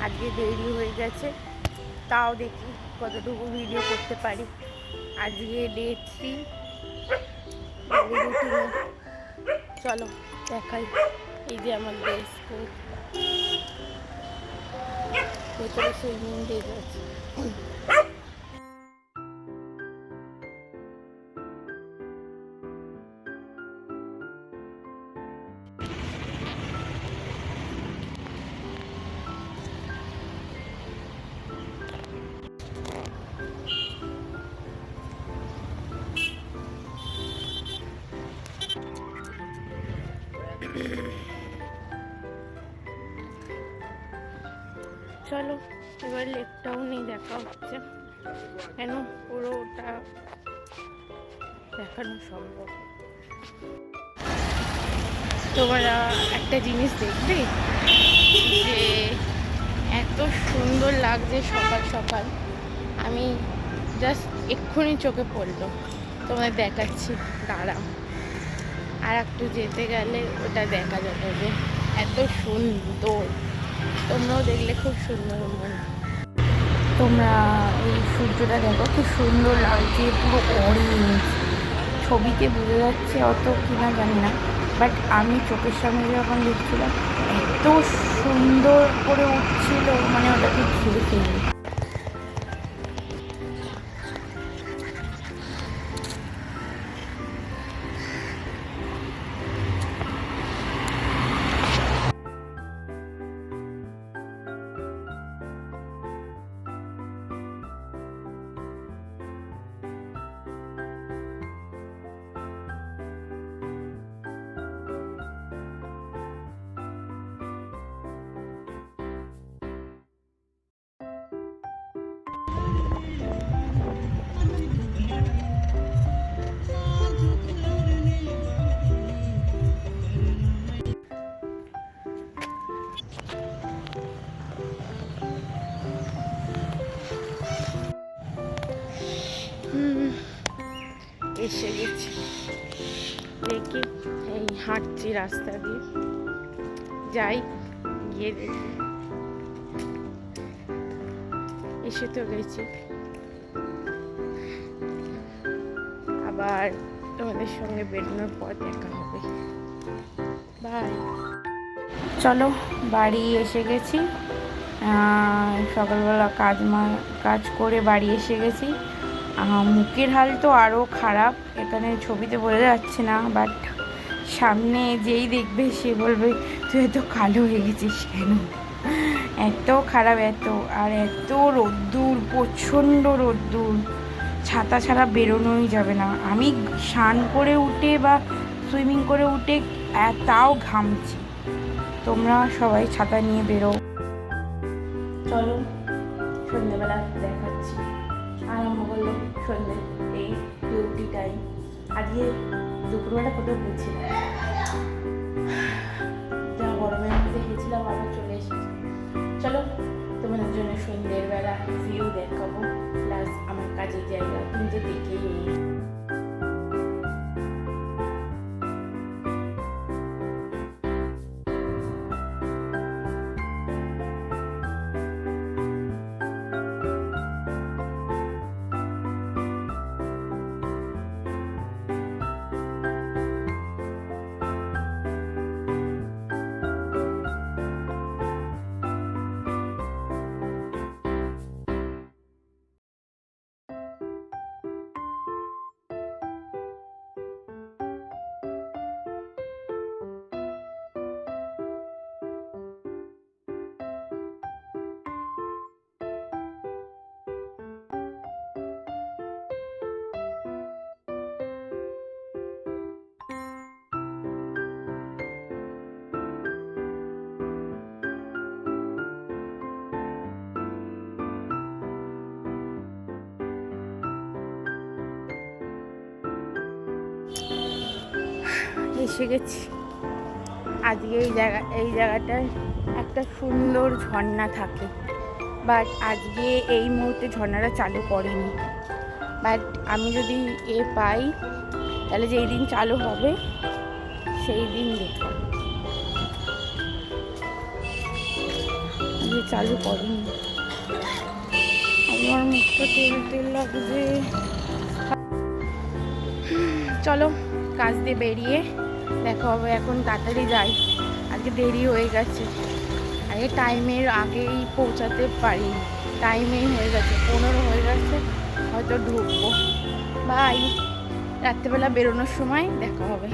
আজকে দেরি হয়ে গেছে, তাও দেখি কতটুকু ভিডিও করতে পারি। আজকে ডে 3 রুটিনে। চলো দেখাই। এই যে আমার ড্রেস কোড, ভেতরে সুইমিং ড্রেস আছে। চলো এবার লেকটাও নেই দেখা হচ্ছে, কেন পুরোটা দেখানো সম্ভব। তোমরা একটা জিনিস দেখবে যে এত সুন্দর লাগছে সকাল সকাল, আমি জাস্ট এক্ষুনি চোখে পড়লো, তোমাদের দেখাচ্ছি, দাঁড়াও। আর একটু যেতে গেলে ওটা দেখা যাবে, এত সুন্দর। তোমরাও দেখলে খুব সুন্দর মনে। তোমরা এই সূর্যটা দেখো কি সুন্দর লাগছে, পুরো অরেঞ্জ। ছবিতে বোঝা যাচ্ছে অত কিনা জানি না, বাট আমি চোখের সামনে যখন দেখছিলাম এত সুন্দর করে উঠছিল, মানে ওটাকে ঘিরে ফেলি। এসে গেছি, দেখি এই হাঁটছি রাস্তা দিয়ে, যাই গিয়ে দেখি। এসে তো গেছি, আবার তোমাদের সঙ্গে বেরোনোর পর দেখা হবে। বাই। চলো বাড়ি এসে গেছি, সকালবেলা কাজ করে বাড়ি এসে গেছি। মুখের হাল তো আরও খারাপ, এখানে ছবিতে বোঝা যাচ্ছে না, বাট সামনে যেই দেখবে সে বলবে তুই এত কালো হয়ে গেছিস কেন, এত খারাপ, এত রোদ্দুর, প্রচণ্ড রোদ্দুর, ছাতা ছাড়া বেরোনোই যাবে না। আমি স্নান করে উঠে বা সুইমিং করে উঠে তাও ঘামছি, তোমরা সবাই ছাতা নিয়ে বেরো। চলো সন্ধ্যেবেলা দেখাচ্ছি, আরম্ভ করলো সন্ধ্যে এই ডিউটি টাইম। আজকে দুপুরবেলা কোথাও বুঝছি না, যা গরমের মধ্যে গেছিলাম আবার চলে এসেছি। চলো তোমাদের জন্য সন্ধ্যের বেলা ভিউ দেখাবো, প্লাস আমার কাজের জায়গা, তুমি তো দেখেই নিই। এসে গেছি। আজকে এই জায়গাটায় একটা সুন্দর ঝর্ণা থাকে, বাট আজকে এই মুহূর্তে ঝর্ণাটা চালু করেনি, বাট আমি যদি পাই তাহলে যেই দিন চালু হবে সেই দিন দেখো। চালু করিনি। আমার মুখটা তেল তেল লাগছে। চলো কাজ দিয়ে বেরিয়ে দেখা হবে। এখন তাড়াতাড়ি যাই, আজকে দেরি হয়ে গেছে। আগে টাইমের আগেই পৌঁছাতে পারি, টাইমেই হয়ে গেছে, 15 হয়ে গেছে, হয়তো ঢুকবো। বাই, রাত্রেবেলা বেরোনোর সময় দেখা হবে।